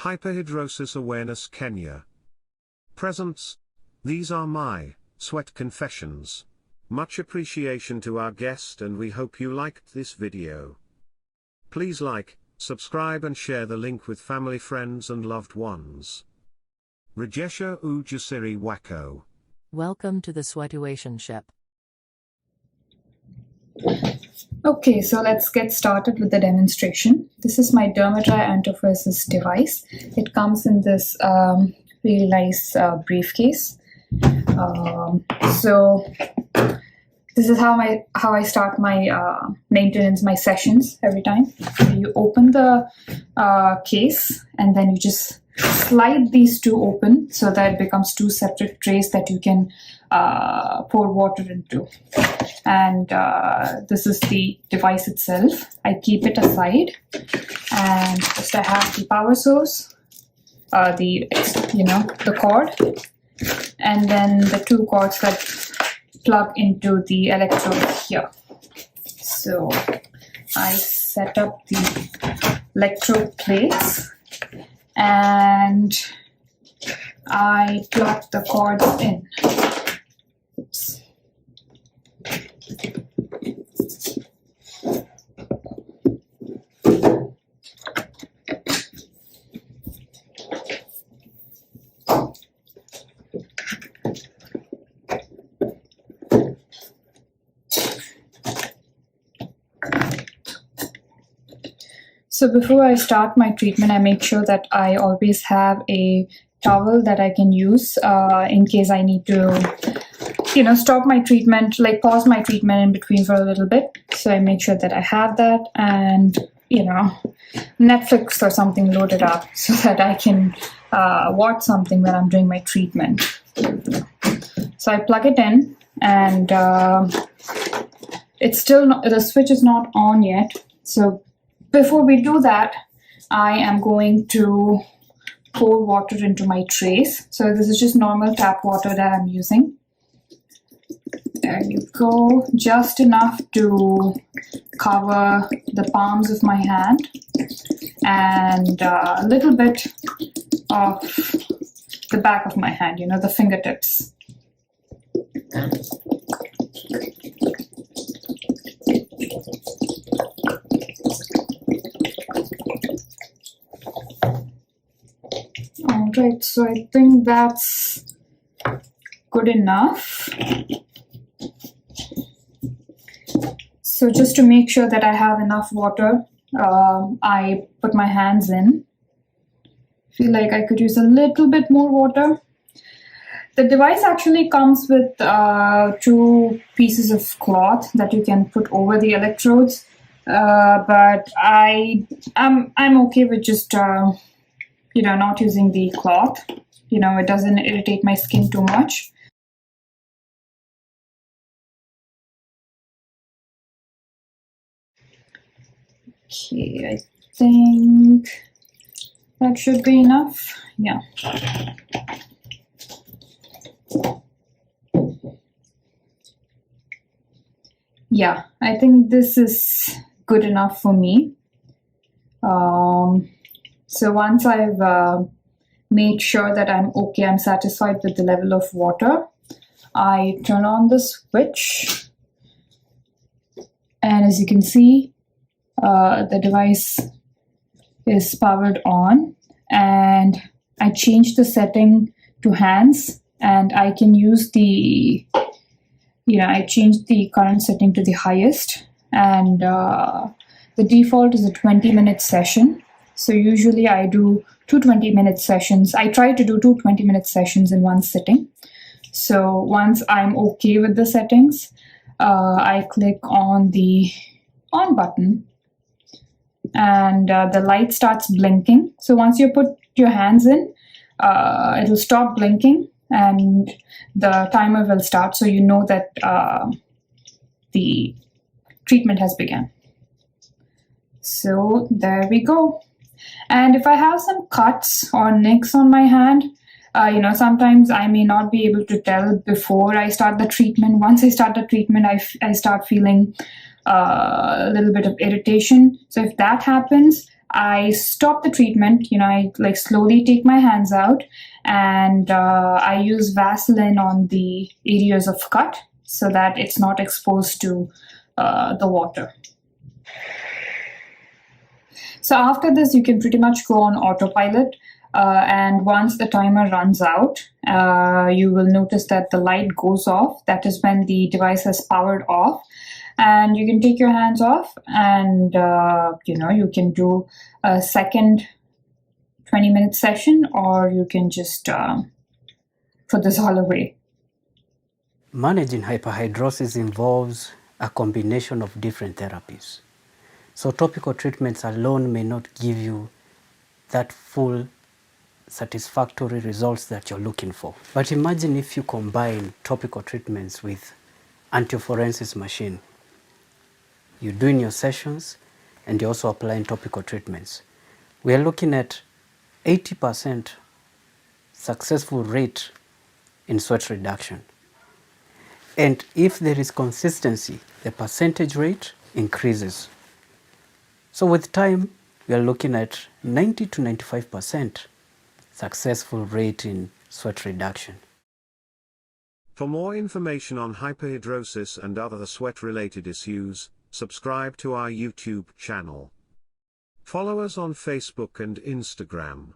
HYPERHIDROSIS Awareness Kenya. Presents. These are my sweat confessions. Much appreciation to our guest, and we hope you liked this video. Please like, subscribe and share the link with family, friends and loved ones. Rajesha Ujasiri Wako. Welcome to the Sweatuationship. Okay, so let's get started with the demonstration. This is my Iontophoresis device. It comes in this really nice briefcase. So this is how I start my maintenance, my sessions every time. So you open the case and then you just slide these two open so that it becomes two separate trays that you can pour water into. And this is the device itself. I keep it aside, and just I have the power source, the cord, and then the two cords that plug into the electrode here. So I set up the electrode plates and I plug the cords in. Oops. So before I start my treatment, I make sure that I always have a towel that I can use in case I need to, stop my treatment, like pause my treatment in between for a little bit. So I make sure that I have that and, Netflix or something loaded up so that I can watch something when I'm doing my treatment. So I plug it in and it's still not, the switch is not on yet. So before we do that, I am going to pour water into my trays. So this is just normal tap water that I'm using. There you go, just enough to cover the palms of my hand and a little bit of the back of my hand, the fingertips. All right, so I think that's good enough. So just to make sure that I have enough water, I put my hands in. Feel like I could use a little bit more water. The device actually comes with two pieces of cloth that you can put over the electrodes, but I'm okay with just not using the cloth. It doesn't irritate my skin too much. Okay, I think that should be enough. Yeah. Yeah, I think this is good enough for me. So once I've made sure that I'm okay, I'm satisfied with the level of water, I turn on the switch. And as you can see, the device is powered on, and I change the setting to hands, and I can use I change the current setting to the highest, and the default is a 20-minute session. So usually I do two 20-minute sessions. I try to do two 20-minute sessions in one sitting. So once I'm okay with the settings, I click on the on button, and the light starts blinking. So once you put your hands in, it will stop blinking and the timer will start, so you know that the treatment has begun. So there we go. And if I have some cuts or nicks on my hand, sometimes I may not be able to tell before I start the treatment. Once I start the treatment, I start feeling a little bit of irritation. So if that happens, I stop the treatment. I like slowly take my hands out, and I use Vaseline on the areas of cut so that it's not exposed to the water. So after this, you can pretty much go on autopilot. And once the timer runs out, you will notice that the light goes off. That is when the device has powered off. And you can take your hands off, and you can do a second 20-minute session, or you can just put this all away. Managing hyperhidrosis involves a combination of different therapies. So topical treatments alone may not give you that full satisfactory results that you're looking for. But imagine if you combine topical treatments with Iontophoresis Machine. You're doing your sessions and you're also applying topical treatments. We are looking at 80% successful rate in sweat reduction. And if there is consistency, the percentage rate increases. So with time, we are looking at 90 to 95% successful rate in sweat reduction. For more information on hyperhidrosis and other sweat-related issues, subscribe to our YouTube channel. Follow us on Facebook and Instagram.